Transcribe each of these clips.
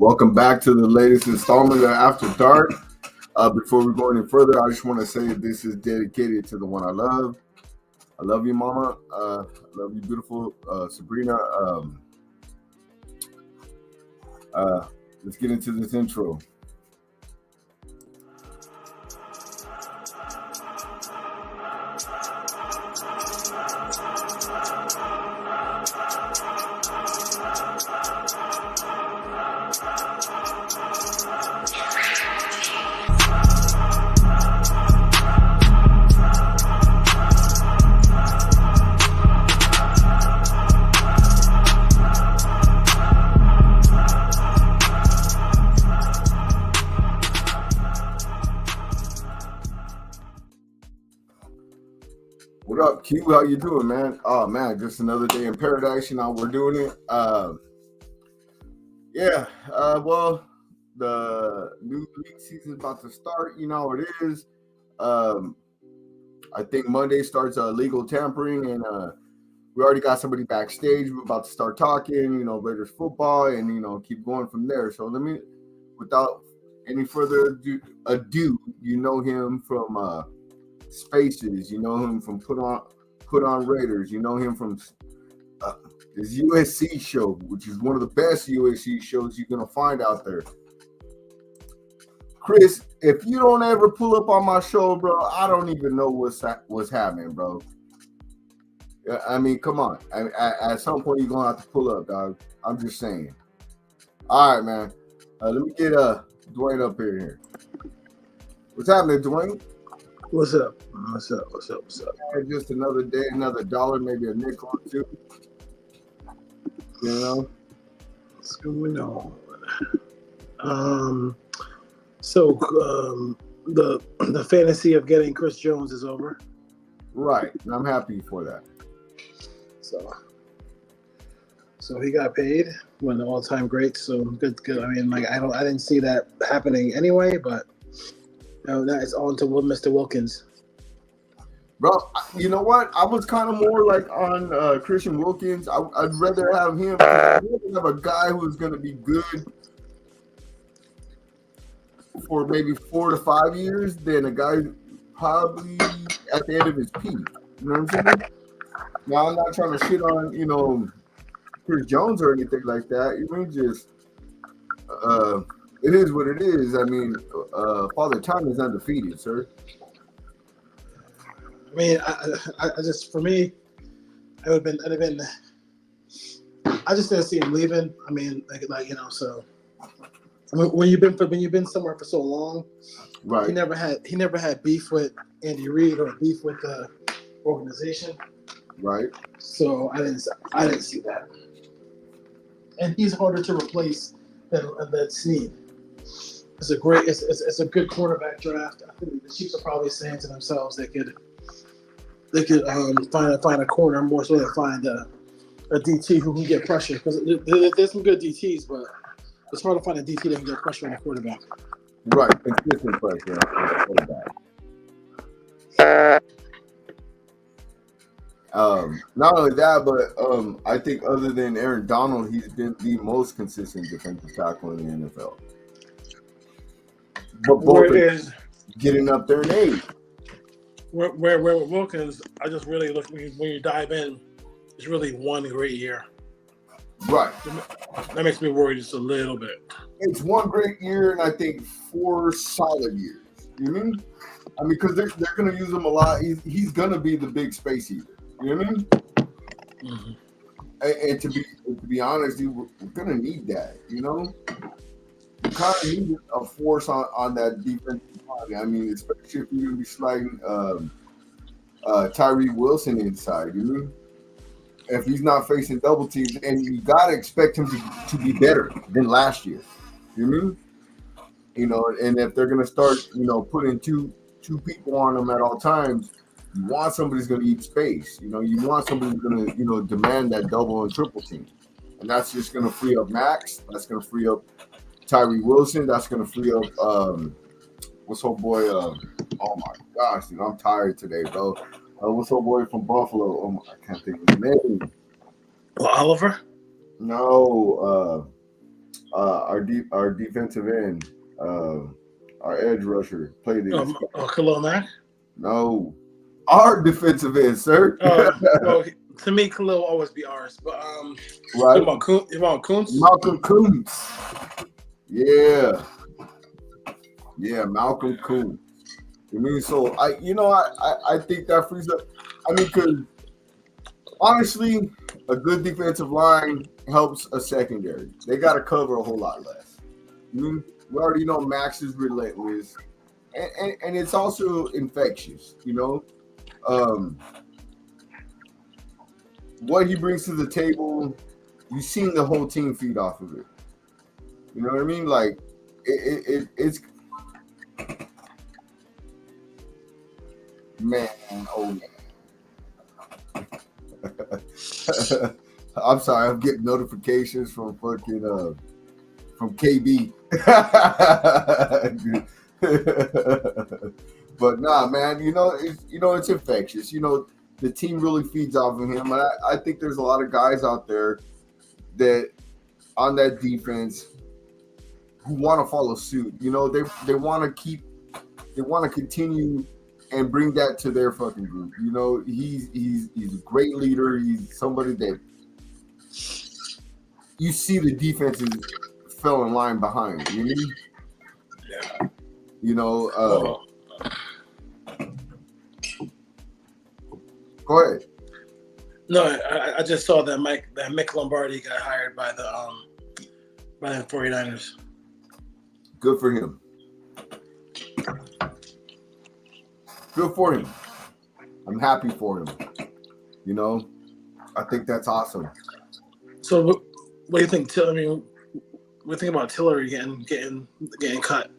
Welcome back to the latest installment of After Dark. Before we go any further, I just want to say this is dedicated to the one I love. I love you, Mama. I love you, beautiful Sabrina. Let's get into this intro. What up, Q? How you doing, man? Oh man, just another day in paradise. You know, we're doing it. Well, the new league season is about to start. You know how it is. I think Monday starts legal tampering, and we already got somebody backstage. We're about to start talking. You know, Raiders football, and keep going from there. So without any further ado, you know him from Spaces. You know him from Put on Raiders. You know him from his USC show, which is one of the best USC shows you're gonna find out there. Chris, if you don't ever pull up on my show, bro, I don't even know what's happening, bro. I mean, come on. At some point, you're gonna have to pull up, dog. I'm just saying. All right, man. Let me get Dwayne up here. What's happening, Dwayne? What's up? Just another day, another dollar, maybe a nickel or two. You know? What's going on? The fantasy of getting Chris Jones is over. Right. And I'm happy for that. So he got paid, one of the all-time greats. So good. I mean, I didn't see that happening anyway, but now it's on to Mr. Wilkins. Bro, you know what? I was kind of more like on Christian Wilkins. I'd rather have him. I'd rather have a guy who's going to be good for maybe 4 to 5 years than a guy probably at the end of his peak. You know what I'm saying? Now, I'm not trying to shit on, Chris Jones or anything like that. You mean just it is what it is. I mean, Father Time is undefeated, sir. I mean, I just, for me, I'd have been. I just didn't see him leaving. I mean, so. I mean, when you've been somewhere for so long, right? He never had beef with Andy Reid or beef with the organization, right? So I didn't see that. And he's harder to replace than Snead. It's a good quarterback draft. I think the Chiefs are probably saying to themselves they could find a corner more so than find a DT who can get pressure, because there's some good DTs, but it's hard to find a DT that can get pressure on a quarterback. Right, consistent pressure on a quarterback. Not only that, but I think other than Aaron Donald, he's been the most consistent defensive tackle in the NFL. But both is getting up there in age. Where with Wilkins, I just really look when you dive in, it's really one great year. Right. That makes me worried just a little bit. It's one great year, and I think 4 solid years. You know what I mean? I mean, because they're going to use him a lot. He's going to be the big space eater. You know what I mean? Mm-hmm. And to be honest, we're going to need that. You know, you kind of need a force on that defensive line. I mean, especially if you're going to be sliding Tyree Wilson inside. You know, if he's not facing double teams, and you got to expect him to be better than last year. You know, and if they're going to start, putting two people on them at all times. You want somebody who's going to eat space. You want somebody who's going to, demand that double and triple team. And that's just going to free up Max. That's going to free up Tyree Wilson. That's going to free up, what's old boy? Oh, my gosh, dude, I'm tired today, bro. What's old boy from Buffalo? Oh, I can't think of his name. Oliver? No. our defensive end, our edge rusher played this. Khalil Mack. No, our defensive end, sir. Well, to me, Khalil will always be ours. But Right, you want Kuntz? Malcolm Kuntz. Yeah, Malcolm Kuntz. I mean, so I think that frees up. I mean, because honestly, a good defensive line helps a secondary. They got to cover a whole lot less. I mean, we already know Max is relentless, and it's also infectious. What he brings to the table, you've seen the whole team feed off of it. You know what I mean? Like it's man, oh man. I'm sorry, I'm getting notifications from fucking from KB. But nah, man, it's infectious. The team really feeds off of him. And I think there's a lot of guys out there that on that defense who want to follow suit. They want to continue and bring that to their fucking group. He's a great leader. He's somebody that you see the defenses fell in line behind. You mean? Yeah. Go ahead. No, I just saw that Mick Lombardi got hired by the 49ers. Good for him. Good for him. I'm happy for him. I think that's awesome. So, what do you think? What do you think about Tillery getting cut?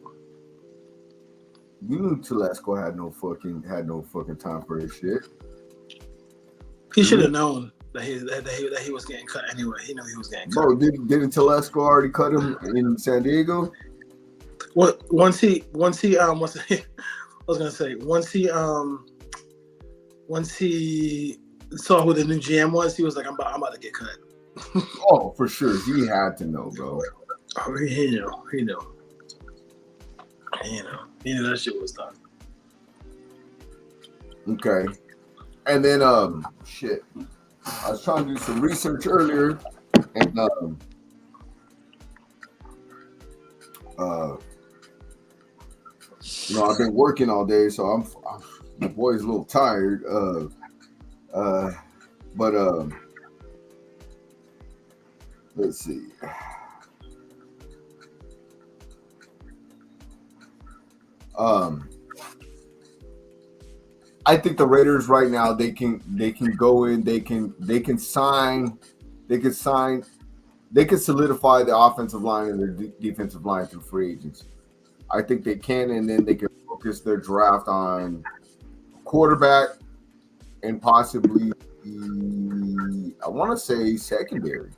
You knew Telesco had no fucking time for this shit. He should have known that he was getting cut anyway. He knew he was getting cut. Bro, didn't Telesco already cut him in San Diego? Once he once he saw who the new GM was, he was like, I'm about to get cut. Oh, for sure. He had to know, bro. Oh, he knew. He knew that shit was done. Okay. And then shit. I was trying to do some research earlier, and I've been working all day, so my boy's a little tired. But let's see. I think the Raiders right now they can go in, they can solidify the offensive line and their defensive line through free agency. I think they can, and then they can focus their draft on quarterback and possibly I want to say secondary.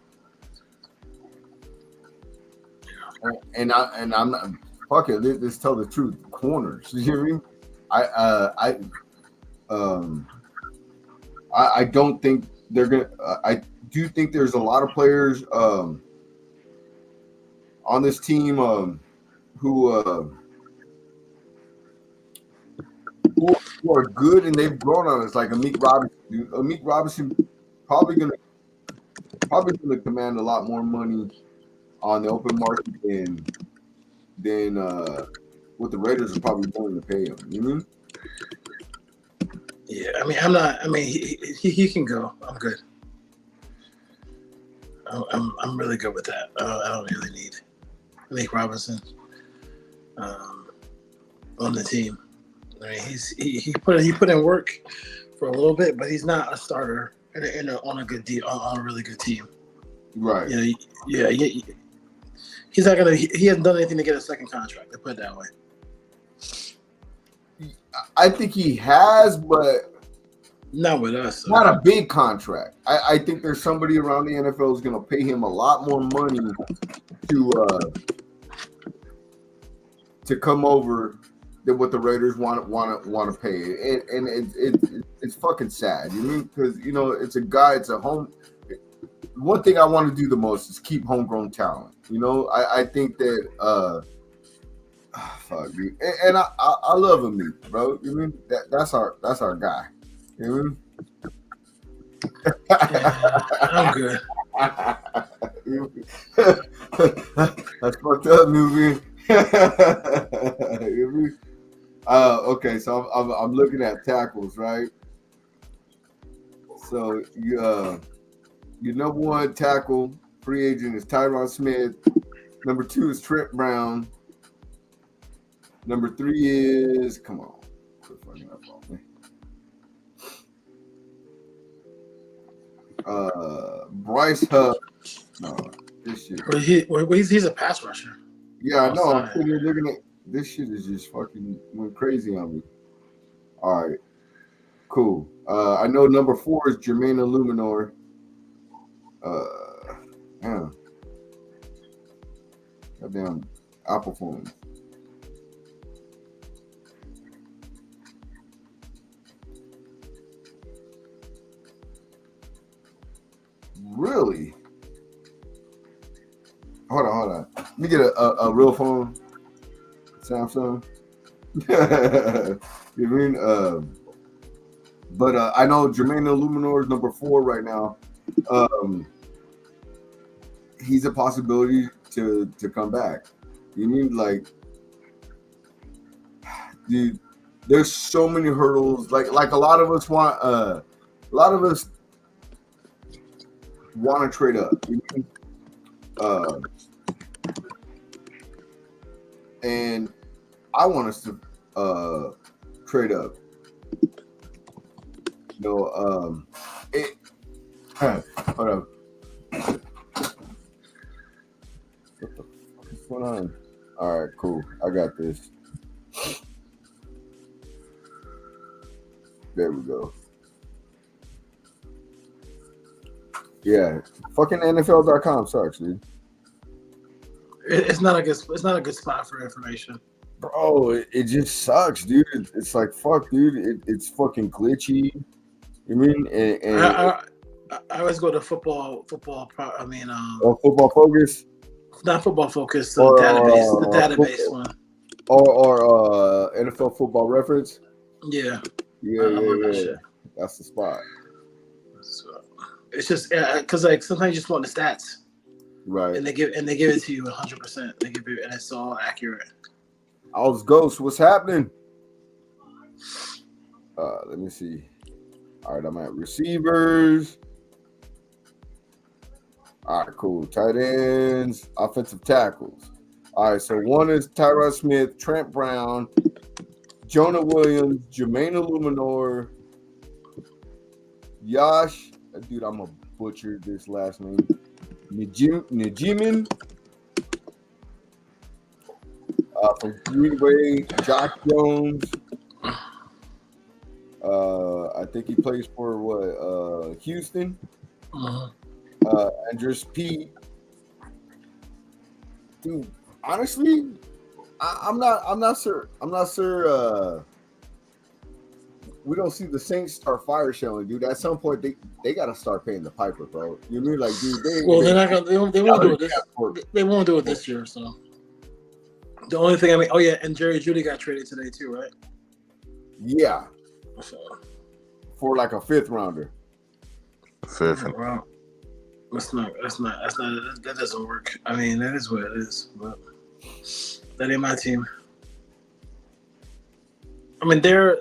And I'm not, fuck it. Let's tell the truth. Corners. You know what I mean? I don't think they're gonna. I do think there's a lot of players on this team who are good and they've grown on us, like Amik Robinson. Amik Robinson probably gonna command a lot more money on the open market than what the Raiders are probably willing to pay him. You know what I mean? Yeah, I'm not. He can go. I'm good. I'm really good with that. I don't really need Amik Robinson on the team. I mean, he put in work for a little bit, but he's not a starter on a good deal on a really good team. Right. Yeah. He's not gonna. He hasn't done anything to get a second contract. To put it that way. I think he has, but not with us. Not a big contract. I think there's somebody around the NFL who's going to pay him a lot more money to come over than what the Raiders want to pay. And it's fucking sad. You mean because it's a guy. It's a home. one thing I want to do the most is keep homegrown talent. You know, I think that fuck dude. And I love him, bro. You mean that's our guy. You mean? I'm good. That's fucked up, movie. Okay, so I'm looking at tackles, right? So your number one tackle free agent is Tyron Smith. Number 2 is Trent Brown. Number 3 is quit fucking up on me. Bryce Huff. No, this shit. He's a pass rusher. Yeah, I know. I'm sitting here looking at this shit is just fucking went crazy on me. All right, cool. I know number 4 is Jermaine Illuminor. Yeah. Goddamn Apple phone. Really? Hold on. Let me get a real phone. Samsung. You mean? But I know Jermaine Illuminor is number 4 right now. He's a possibility to come back. You mean like, dude? There's so many hurdles. Like a lot of us want. A lot of us want to trade up. You mean? And I want us to trade up. You know, hold up. What the fuck is going on? All right, cool. I got this. There we go. Yeah, fucking NFL.com sucks, dude. It's not a good spot for information. Bro, it just sucks, dude. It's like fuck, dude. It's fucking glitchy. You mean? And I always go to football. Football Focus. Not Football Focus. The database one. Or NFL Football Reference. Yeah. Yeah. That's the spot. It's just because like sometimes you just want the stats, right? And they give it to you 100%. They give you, and it's all accurate. Owls Ghost, what's happening? Let me see. All right, I'm at receivers. All right, cool. Tight ends, offensive tackles. All right, so 1 is Tyron Smith, Trent Brown, Jonah Williams, Jermaine Illuminor, Yash. Dude, I'm gonna butcher this last name. Nijimin. From Greenway, Josh Jones. I think he plays for Houston. Andres Pete. Dude, honestly, I'm not sure. We don't see the Saints start fire selling, dude. At some point, they got to start paying the piper, bro. You know what I mean? Like, dude, they're not gonna. They won't do it this. They won't do it this year. So the only thing and Jerry Jeudy got traded today too, right? Yeah. So. For like a 5th rounder. 5th. Wow. That doesn't work. I mean, that is what it is. But that ain't my team. I mean, they're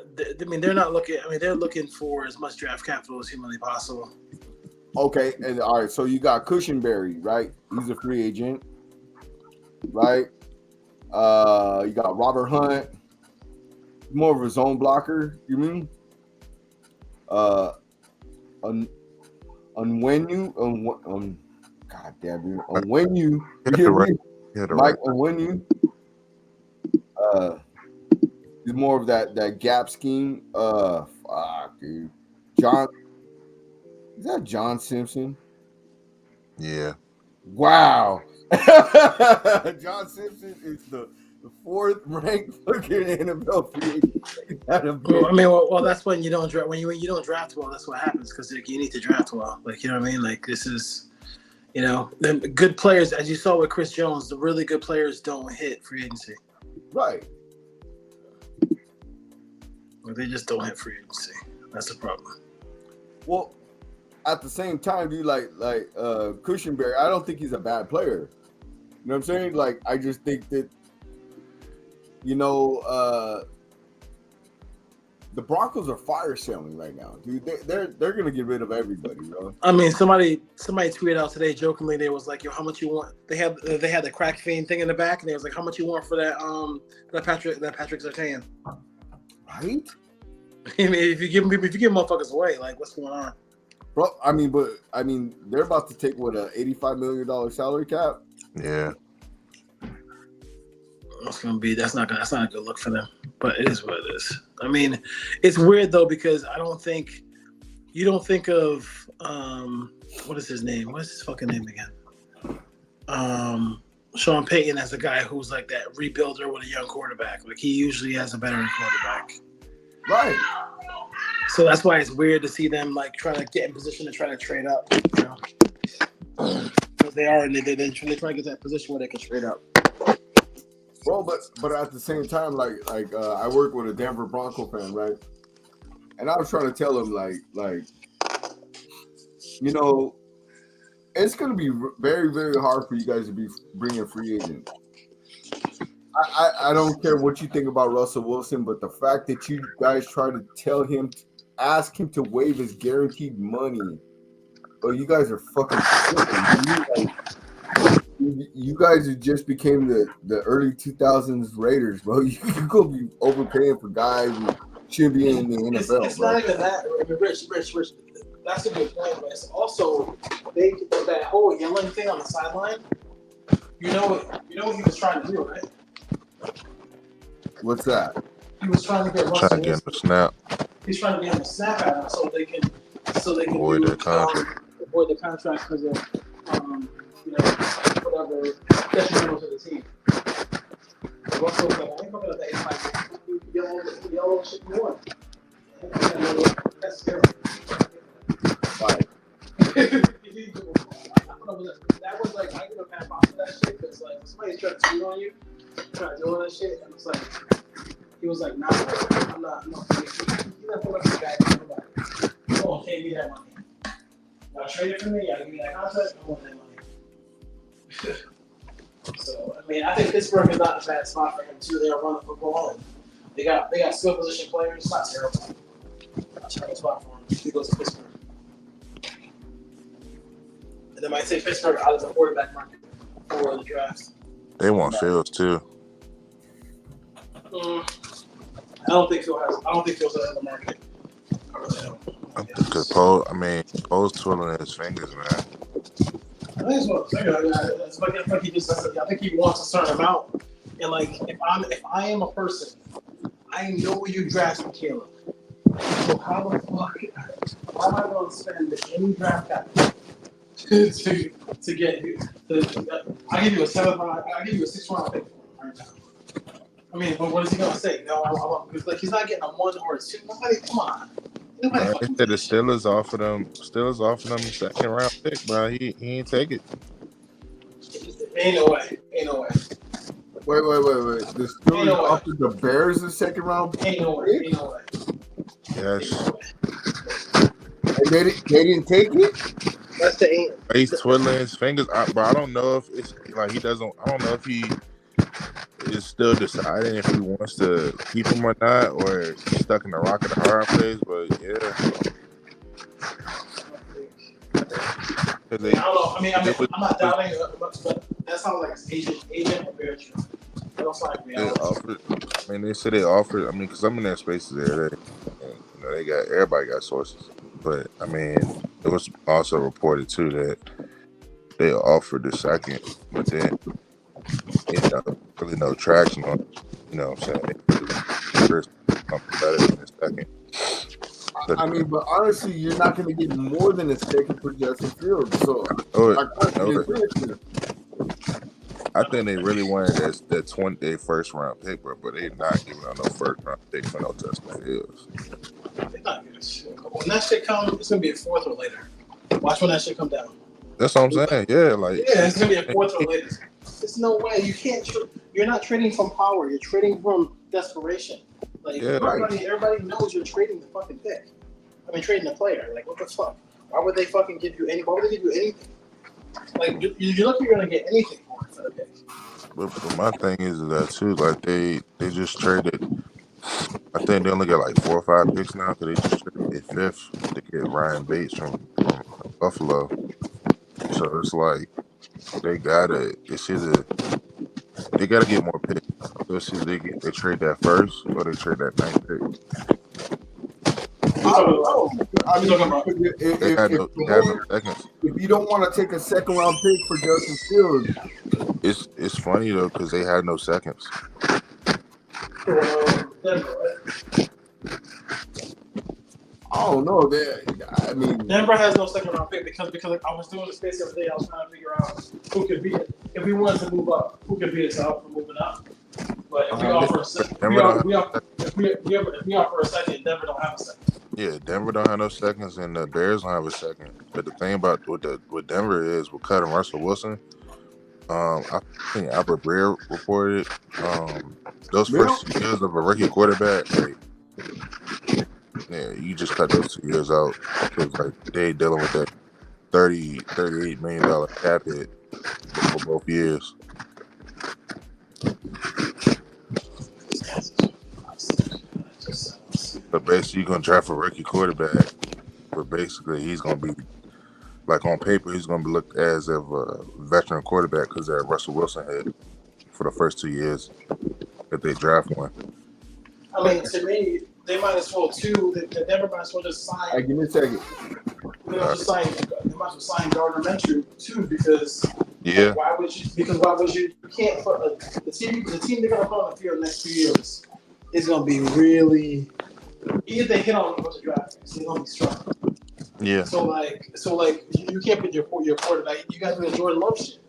not looking. I mean, they're looking for as much draft capital as humanly possible. Okay, and all right. So you got Cushenberry, right? He's a free agent, right? You got Robert Hunt, more of a zone blocker. You mean? Onwenu, God damn you, Onwenu. Mike Onwenu. Is more of that gap scheme. Fuck, dude. Is that John Simpson? Yeah. Wow. John Simpson is the 4th ranked fucking NFL free agent. Well, that's when you don't draft. When you don't draft well, that's what happens because you need to draft well. Like, you know what I mean? Like, this is You know, the good players, as you saw with Chris Jones, the really good players don't hit free agency. Right. Or they just don't hit free agency. That's the problem. Well, at the same time, dude, like Cushenberry, I don't think he's a bad player. You know what I'm saying? Like, I just think that, you know, the Broncos are fire selling right now, dude. They're gonna get rid of everybody, bro. I mean, somebody tweeted out today jokingly. They was like, "Yo, how much you want?" They had the crack fiend thing in the back, and they was like, "How much you want for that Patrick Surtain?" Right? I mean, if you give motherfuckers away, like, what's going on? Bro, I mean, they're about to take what, a $85 million salary cap. Yeah. That's not a good look for them, but it is what it is. I mean, it's weird though because you don't think of what is his name? What's his fucking name again? Sean Payton as a guy who's like that rebuilder with a young quarterback. Like he usually has a veteran quarterback. Right. So that's why it's weird to see them like trying to get in position to try to trade up. You know, because they are and they're trying to get to that position where they can trade up. Well, but at the same time, like I work with a Denver Bronco fan, right? And I was trying to tell him, like, you know, it's going to be very, very hard for you guys to be bringing free agents. I don't care what you think about Russell Wilson, but the fact that you guys try to ask him to waive his guaranteed money, oh, you guys are fucking stupid. You guys who just became the early 2000s Raiders, bro. You're going to be overpaying for guys who should be in the NFL, it's not even that. I mean, Rich. That's a good point, but it's also that whole yelling thing on the sideline. You know what he was trying to do, right? What's that? He was trying to get Russell Trying to get him a snap. He's trying to get him a snap at him so they can Avoid the contract. Avoid the contract because of you know, whatever detrimental to the team. Russell was like, I ain't fucking up the 85 yellow shit you want. That's scary. Right. That was like, I give a pat off for that shit because like somebody's trying to cheat on you, trying to do all that shit, and it's like he was like, nah, I'm not. No, you're not putting up the guy. Oh, can't give me that money. Y'all trade it for me. Y'all give me that contract. I want that money. So I mean, I think Pittsburgh is not a bad spot for him too. They are running football and they got skill position players. It's not terrible. Not a terrible spot for him. He goes to Pittsburgh. And they might say Pittsburgh out of the quarterback market for the draft. They want Fields too. I don't think Fields has the market. I really don't. Because Poe's twirling his fingers, man. I think it's what I'm saying. It's like he just. I think he wants a certain amount. And like, if I am a person, I know you drafted Caleb. So how the fuck? How am I going to spend any draft capital to get you? I give you a 7th round. I give you a 6th round pick for him right now. I mean, but what is he going to say? No, like he's not getting a 1 or a 2. Nobody, come on. They said the Steelers offered him a 2nd round pick, bro. He ain't take it. Ain't no way. Wait. The Steelers offered the Bears a 2nd round pick? Ain't no way. Yes. And they didn't take it? That's the 8. He's twiddling his fingers, but I don't know if it's like he doesn't. I don't know if he is still deciding if he wants to keep him or not, or he's stuck in the rock of the hard place. But yeah, I don't know. I mean, I'm not doubting it, but that sounds like it's agent or bear true. That don't sound like reality. They said they offered. I mean, because I'm in that space there. Everybody got sources, but I mean, it was also reported too that they offered the 2nd, but then really no traction on. You know what I'm saying? First, something better than the 2nd. I mean, but honestly, you're not going to get more than a 2nd for Justin Fields. So, I think they really wanted their 1st round pick, bro, but they're not giving out no 1st round pick for no Justin Fields. They're not giving shit. When that shit comes, it's gonna be a 4th or later. Watch when that shit come down. That's what I'm saying. Yeah, like Yeah, it's gonna be a fourth or later. There's no way you can't. You're not trading from power. You're trading from desperation. Like yeah, everybody knows you're trading the fucking pick. I mean, trading the player. Like, what the fuck? Why would they fucking give you any? Why would they give you anything? Like, you look, you're gonna get anything for the pick. but my thing is that too. Like they just traded. I think they only got like 4 or 5 picks now because they just traded their fifth to get Ryan Bates from Buffalo. So it's like it's either they gotta get more picks. So it's either they trade that first or they trade that 9th pick. I don't know. I mean, They had no seconds. if you don't want to take a second round pick for Justin Fields, It's funny though because they had no seconds. I don't know. I mean, Denver has no second round pick because I was doing the space the other day. I was trying to figure out who could beat it. If we wanted to move up, who could beat us out for moving up? But if we offer a second, if we offer a second, Denver don't have a second. Yeah, Denver don't have no seconds, and the Bears don't have a second. But the thing about what Denver is, with cutting Russell Wilson, I think Albert Breer reported those first 2 years of a rookie quarterback, like, yeah, you just cut those 2 years out because like they dealing with that $38 million cap hit for both years. But basically, you're gonna draft a rookie quarterback, but basically he's gonna be like on paper he's gonna be looked as a veteran quarterback because that Russell Wilson had for the first 2 years that they draft one. I mean, to me, they might as well too. They never might as well just sign. give me a second. They might as well sign Gardner Minshew too because. Yeah. Like, why would you? Because why would you? You can't put the team they're gonna put on the field next 2 years is gonna be really. Even if they hit on a bunch of draft picks, they're gonna be strong. Yeah. So you can't put your quarterback. You got to do the Jordan Love shit.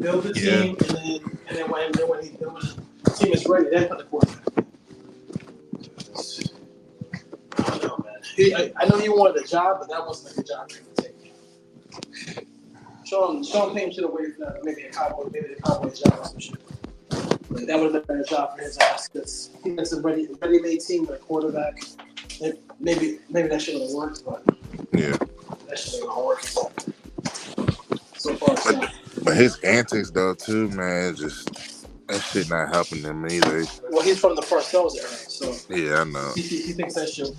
Build the team, and then when the team is ready, then put the quarterback. I don't know, man. I know you wanted a job, but that wasn't a good job for him to take. Sean Payton should have waited for that. Maybe the Cowboys job or some shit. Like, that would have been a better job for his ass because he has a ready-made team with a quarterback. Maybe that should have worked, but yeah, that shit ain't gonna work. So far, but his antics though too, man, just that shit not helping him either. Well, he's from the Parcells era, so yeah, I know. He thinks that shit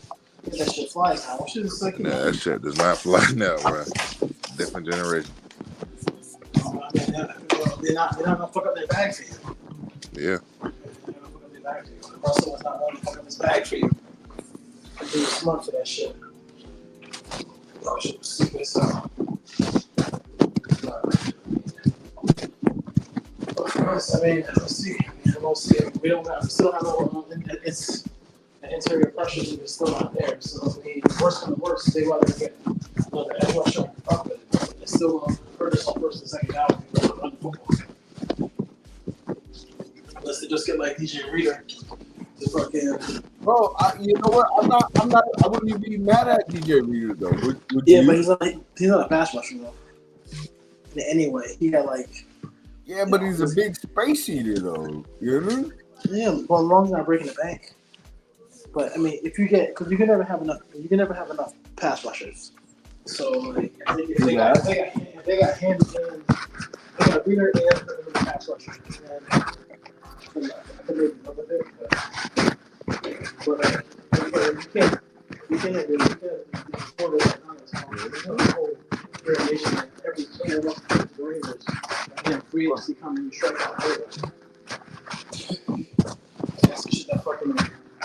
flies now. Which is like, that shit does not fly now, bro. Different generation. They're not gonna fuck up their bag for you. Yeah. Russell was not going to fuck up his bag for you. He was smart for that shit. Oh, shit was stupid as hell. I mean, let's see. We'll see. We still have no. It's the interior pressure is still not there. So I mean, worse than the worst, they rather get another edge rusher and fuck with it. It's still going to hurt us on first and second down if you run the football. Unless they just get like DJ Reader to fucking. Bro, you know what? I'm not. I wouldn't even be mad at DJ Reader though. Would Yeah, you? but he's not a pass rusher though. Anyway, he had like. Yeah, but he's a big space eater though. You know what I mean? Yeah, well, as long as you're not breaking the bank. But I mean, because you can never have enough pass rushers. So like, if they got hands, they got Reader and the pass rusher. You can't afford it. There's no whole variation. Every player wants to the Raiders. And free agency coming and strike out there. That's the shit that fucking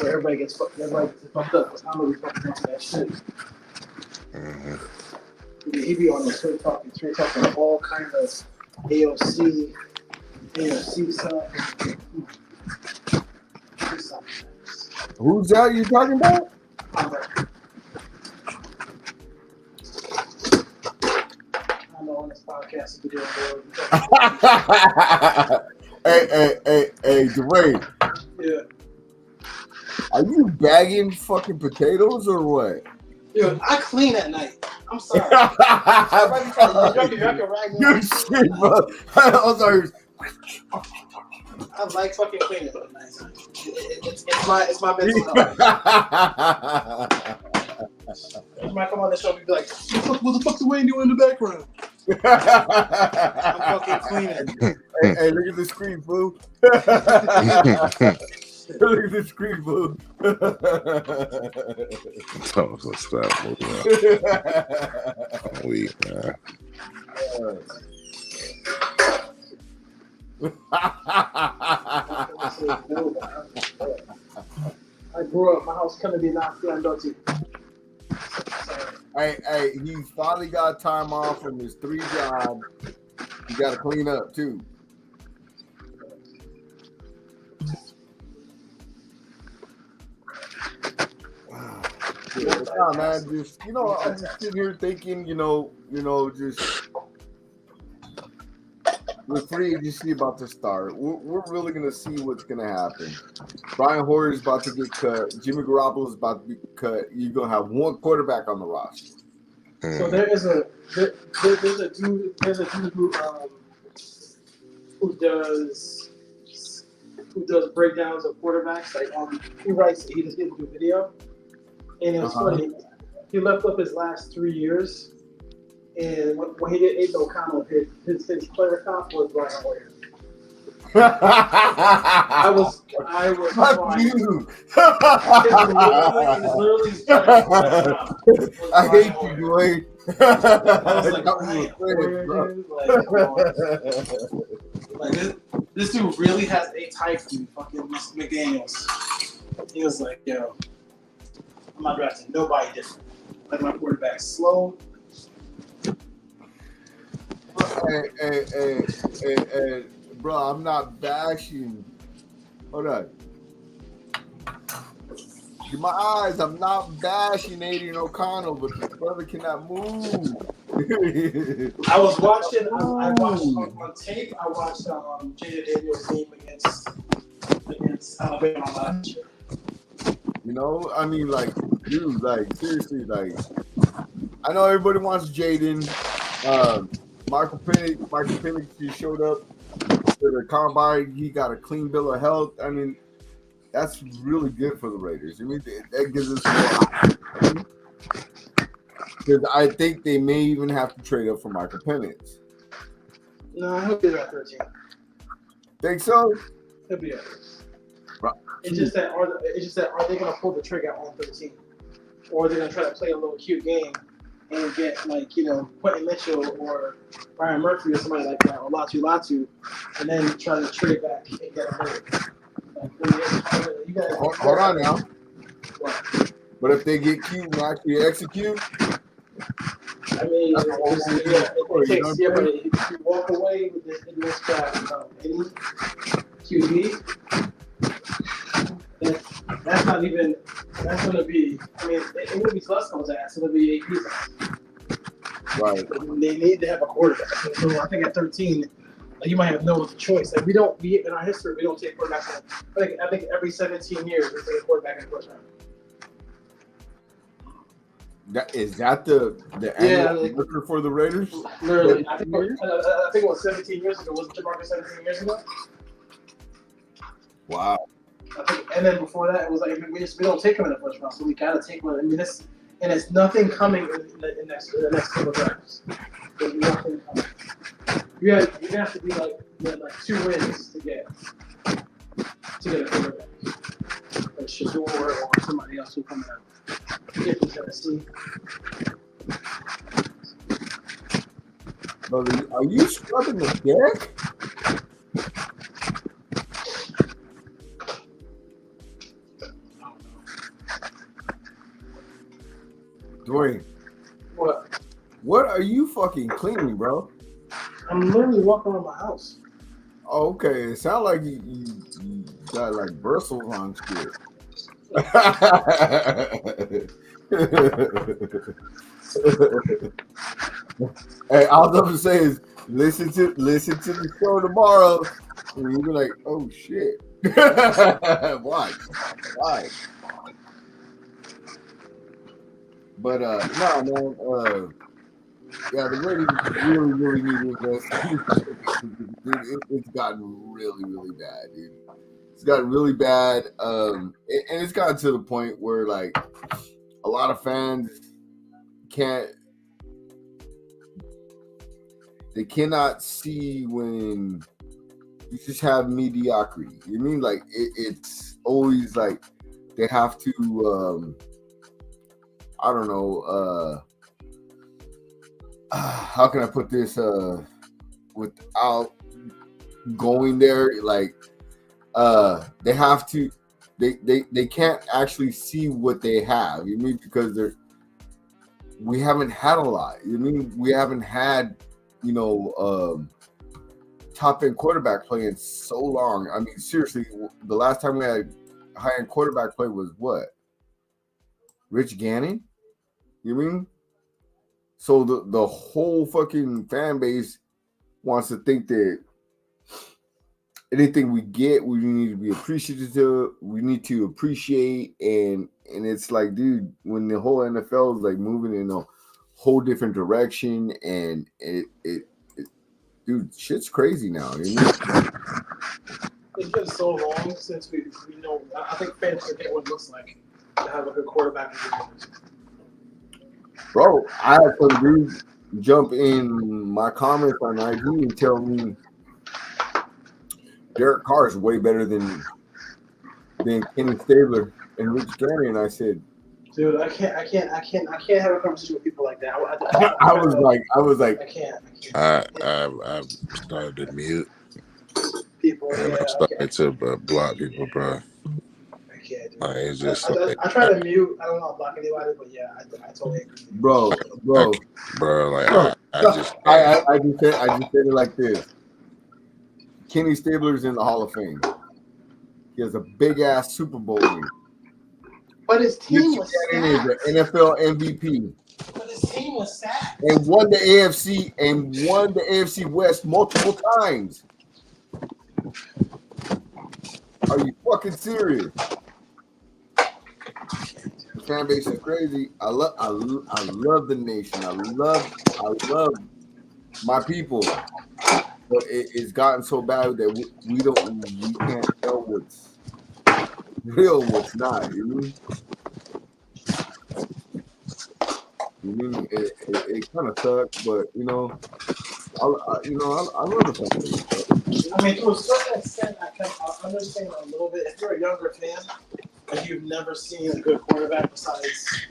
where everybody gets fucked up. Because I'm really fucking into that shit. Mm-hmm. He be on the straight talking all kind of AOC stuff. Who's that you talking about? I know on this podcast we doing Hey, Dwayne. Yeah. Are you bagging fucking potatoes or what? Dude, I clean at night. I'm sorry. Y'all can rag me You out. shit, bro. I'm sorry. I like fucking cleaning. It's my mental health. You might come on the show and be like, what the fuck's Wayne doing in the background? I'm fucking cleaning. Hey, look at the screen, fool. Look at the screen, fool. Oh, so stop moving. I'm weak, man. I grew up, my house couldn't be knocked down dirty. Hey, he's finally got time off from his 3 jobs. You got to clean up too. Yeah, man, just I'm just sitting here thinking, just with free agency about to start, we're really gonna see what's gonna happen. Brian Hoyer is about to get cut. Jimmy Garoppolo is about to be cut. You're gonna have one quarterback on the roster. So there's a dude who does breakdowns of quarterbacks. Like he just did a video, and it was funny. He left up his last 3 years, and when he did Aiden O'Connell, his player comp was Brian Hoyer. I was Fuck you. It's literally I hate you, Dwayne. I was like, Brian Hoyer, dude. This dude really has a type to fucking Mr. McDaniels. He was like, yo, I'm not drafting nobody different. Like my quarterback's slow. Hey, bro, I'm not bashing. Hold on. In my eyes, I'm not bashing Aiden O'Connell, but the brother cannot move. I was watching. I watched on tape. I watched Jada Daniels' game against Alabama last year. I mean, like, dude, like, seriously, like, I know everybody wants Jaden. Michael Penix just showed up to the combine. He got a clean bill of health. I mean, that's really good for the Raiders. I mean, that gives us more. Because I think they may even have to trade up for Michael Penix. No, he'll be there at 13. Think so? He'll be there. Right. It's just that are they going to pull the trigger on 13, or are they going to try to play a little cute game and get Quentin Mitchell or Ryan Murphy or somebody like that, or Latu, and then try to trade back and get a better. Hold on now. What? But if they get cute and actually execute, I mean, but if you walk away with this guy, any QB, that's not even. That's going to be. I mean, it wouldn't be Slusco's ass. It'll be AP's ass. Right. They need to have a quarterback. So I think at 13, you might have no other choice. Like in our history, we don't take quarterbacks. I think every 17 years we take a quarterback in the first round. Is that the annual worker for the Raiders? Literally, I think it was 17 years ago. Wasn't Jamarcus 17 years ago? Wow. And then before that, it was like we don't take him in the first round, so we gotta take one. I mean, it's nothing coming in the next couple of drafts. There's nothing coming. You're gonna have to be like 2 wins to get a quarterback. Like Shador or somebody else who come out. If he's gonna see. Brother, are you scrubbing the deck? Dwayne. What are you fucking cleaning, bro? I'm literally walking around my house. Oh, okay. It sounds like you got like bristles on shit. Hey, all I'm gonna say is listen to the show tomorrow, and you'll be like, "Oh shit, why?" But no, man. Yeah, the Raiders really, really need to invest. Dude, it's gotten really, really bad, dude. It's gotten really bad, and it's gotten to the point where like a lot of fans can't, they cannot see when you just have mediocrity. You mean like it's always like they have to, I don't know, how can I put this without going there, like they have to, they can't actually see what they have. You mean because we haven't had a lot. You mean we haven't had, you know, top end quarterback play in so long. I mean, seriously, the last time we had high end quarterback play was what? Rich Gannon? You mean? So the whole fucking fan base wants to think that anything we get, we need to be appreciative. We need to appreciate, and it's like, dude, when the whole NFL is like moving in a whole different direction, and it dude, shit's crazy now. You know? It's been so long since we know. I think fans forget what it looks like to have a good quarterback. Bro, I had some dude jump in my comments on IG and tell me Derek Carr is way better than Kenny Stabler and Rich Gannon. And I said, dude, I can't have a conversation with people like that. I was like, I can't. I started to mute People, and yeah, I started to block people, bro. I can't. Dude. Like, it's just I try to mute. I don't know block anybody, but yeah, I totally agree. bro, like I just said it like this. Kenny Stabler's in the Hall of Fame. He has a big ass Super Bowl ring. But his team was stacked. Is an NFL MVP. But his team was stacked. And won the AFC West multiple times. Are you fucking serious? The fan base is crazy. I love the nation. I love my people. But it's gotten so bad that we can't tell what's real, what's not. You mean? It kind of sucks, but you know, I love the family. I mean, to a certain extent, I understand a little bit. If you're a younger fan and you've never seen a good quarterback besides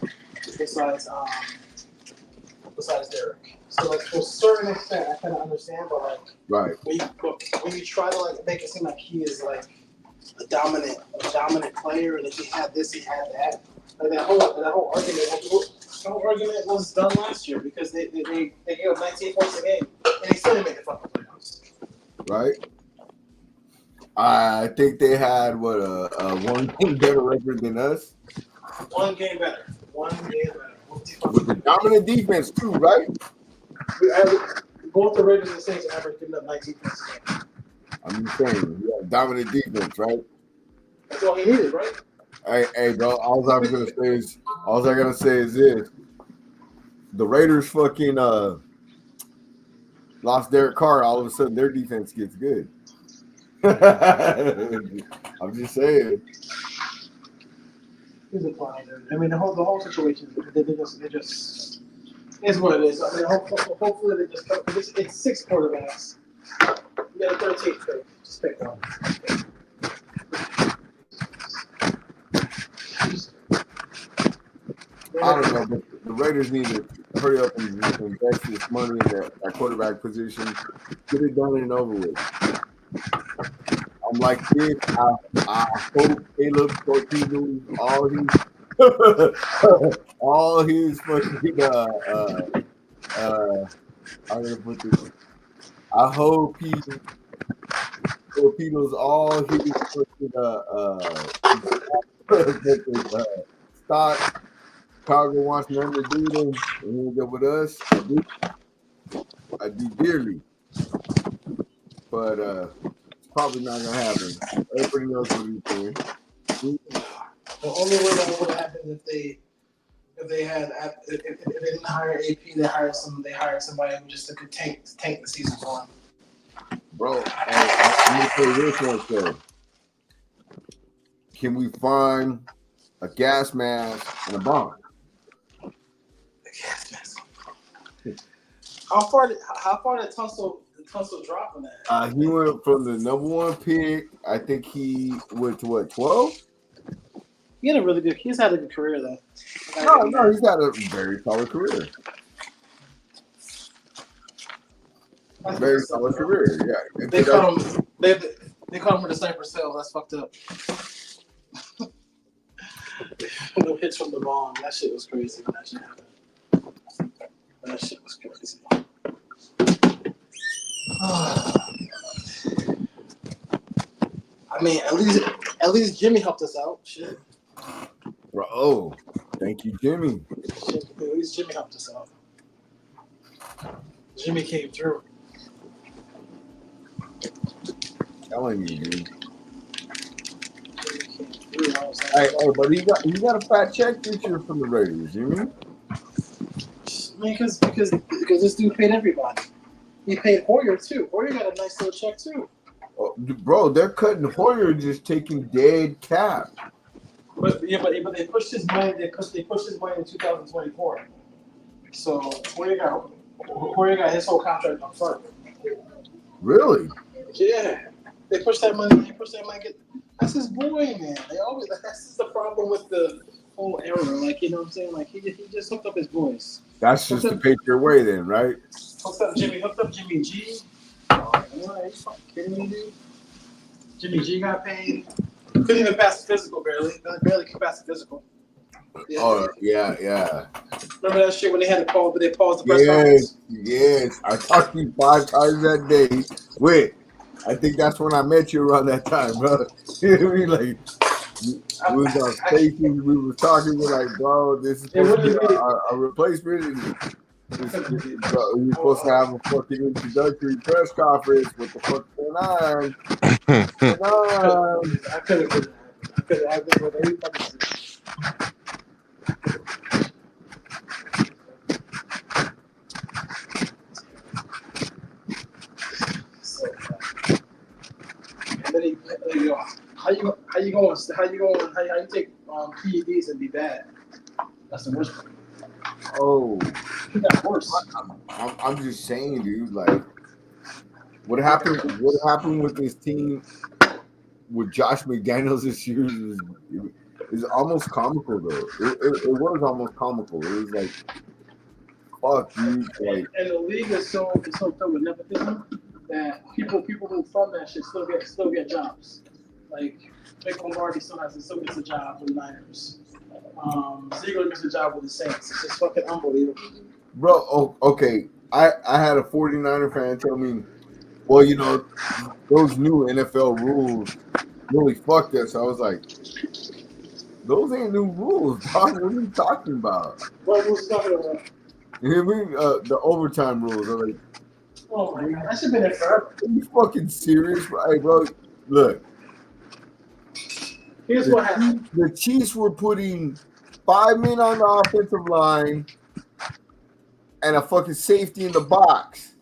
Derek, so like to a certain extent, I kind of understand. But like, right, when you try to like make it seem like he is like a dominant player, and if he had this, he had that. Like that whole argument. The whole argument was done last year because they gave up 19 points a game and they still didn't make the fucking playoffs. Right. I think they had what a one game better record than us. One game better. With the dominant defense too, right? Both the Raiders and the Saints average giving up 19 points a game. I'm just saying, yeah, dominant defense, right? That's all he needed, right? Hey, bro. All I gotta say is this: the Raiders fucking lost Derek Carr. All of a sudden, their defense gets good. I'm just saying. He's a fine dude. I mean, the whole situation, they just is what it is. I mean, hopefully they just cut. It's 6 quarterbacks. You got a 13th pick. Just pick one. I don't know, but the Raiders need to hurry up and invest this money in that quarterback position. Get it done and over with. I'm like this. I hope Caleb Cortino, all his fucking I'm gonna put this. I hope he torpedoes all his fucking stock. Chicago wants nothing to do them and he's up with us. I do dearly. But it's probably not gonna happen. Everybody knows what he's doing. The only way that would happen if if they didn't hire AP, they hired somebody who just could tank the season for him. Bro, I'm gonna say this one though. Can we find a gas mask and a bomb? How far did Tunsil drop on that? He went from the number 1 pick. I think he went to what, 12? He's had a good career though. No, he's had a very solid career. Very solid career, yeah. They call him with the Cypress Hill. That's fucked up. No hits from the bomb. That shit was crazy when that shit happened. That shit was crazy. I mean, at least Jimmy helped us out. Shit. Bro, oh, thank you, Jimmy. Shit, at least Jimmy helped us out. Jimmy came through. Telling you, dude. Jimmy came through. I was like, Hey, but he got a fat check this year from the Raiders, you know? I mean, because this dude paid everybody. He paid Hoyer too. Hoyer got a nice little check too. Oh, bro, they're cutting Hoyer, just taking dead cap. But they pushed his money. They pushed his money in 2024. So Hoyer got his whole contract up front. Really? Yeah, they pushed that money. That's his boy, man. That's the problem with the whole era. Like, you know what I'm saying? Like he just hooked up his boys. That's just the Patriot way, then, right? Hooked up Jimmy G. Oh, you fucking kidding me, dude? Jimmy G got paid. Couldn't even pass the physical, barely could pass the physical. Yeah. Oh, yeah. Remember that shit when they had to call, but they paused the press conference? Yes. I talked to you 5 times that day. Wait, I think that's when I met you around that time, bro. You know what I mean? Like, we was on station, we were talking, we're like, bro, this is supposed to be a replacement. And we're supposed to have a fucking introductory press conference. What the fuck's going on? I could have been with every fucking and then he how you take PEDs and be bad? That's the worst part. Oh, It got worse. I'm just saying, dude. Like, what happened with this team with Josh McDaniels this year is almost comical, though. It was almost comical. It was like, fuck, dude. Like, And the league is so filled with nepotism that people who fund that shit still get jobs. Like Vic Lombardi still gets a job with the Niners. Ziegler gets a job with the Saints. It's just fucking unbelievable. bro, okay. I had a 49er fan tell me, well, you know, those new NFL rules really fucked us. I was like, those ain't new rules, dog. What are you talking about? What was talking about? You hear me? The overtime rules. I'm like, Oh my god, that should have been there forever. are you fucking serious? Hey, bro, look. Here's what happened. The Chiefs were putting 5 men on the offensive line and a fucking safety in the box.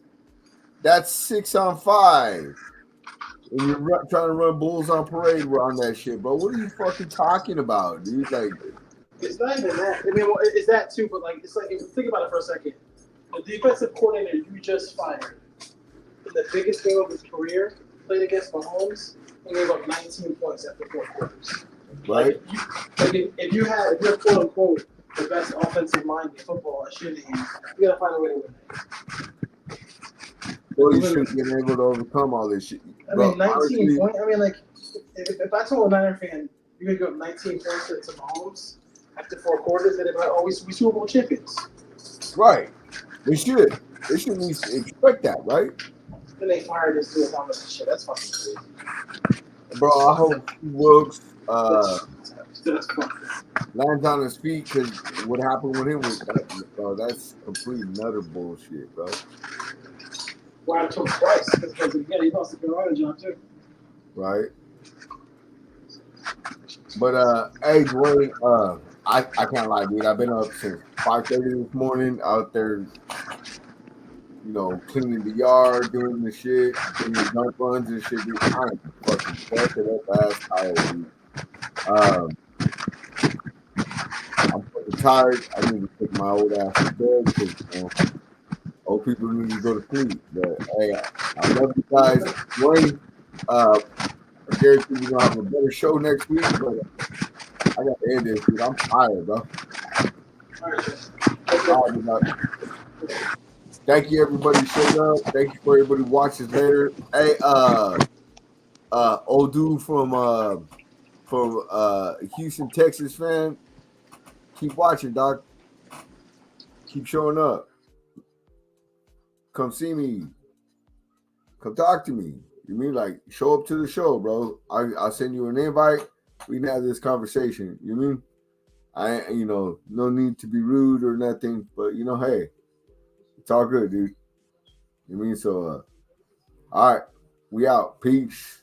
That's 6 on 5. And you're trying to run Bulls on parade on that shit, bro. What are you fucking talking about, dude? Like, It's not even that. I mean, well, it's that too, but like, it's like, if you think about it for a second, the defensive coordinator you just fired in the biggest game of his career played against Mahomes and gave up 19 points after 4 quarters. right? If you're quote unquote the best offensive mind in football at Shanahan, you gotta find a way to win. Well, you should have been able to overcome all this shit. I Bro, mean, 19 honestly, points. I mean, like, if I told a Niner fan you're gonna give up 19 points to Mahomes after 4 quarters, then they'd be like, oh, we Super Bowl champions. right. They should. They should at least expect that, right? Then they fired this dude on this shit. That's fucking crazy. Bro, I hope Wilkes That's fucking. lands on his feet because what happened with him was bro, that's complete nutter bullshit, bro. Why I took twice? Because again, he lost the Carolina job too. Right? But hey Dwayne, I can't lie, dude. I've been up since 5:30 this morning out there, cleaning the yard, doing the shit, doing the jump runs and shit, dude. I am fucking busted up ass tired, dude. Um, I'm fucking tired. I need to take my old ass to bed because old people need to go to sleep. But hey, I love you guys. Wayne, I guarantee we're gonna have a better show next week. But I got to end this, dude. I'm tired, bro. All right, man. Thank you, everybody who showed up. Thank you for everybody who watches later. Hey, old dude from Houston, Texas, fan. Keep watching, doc. Keep showing up. Come see me. Come talk to me. You mean like show up to the show, bro? I'll send you an invite. We can have this conversation. You mean no need to be rude or nothing, but hey, it's all good, dude. You mean so? All right, we out. Peace.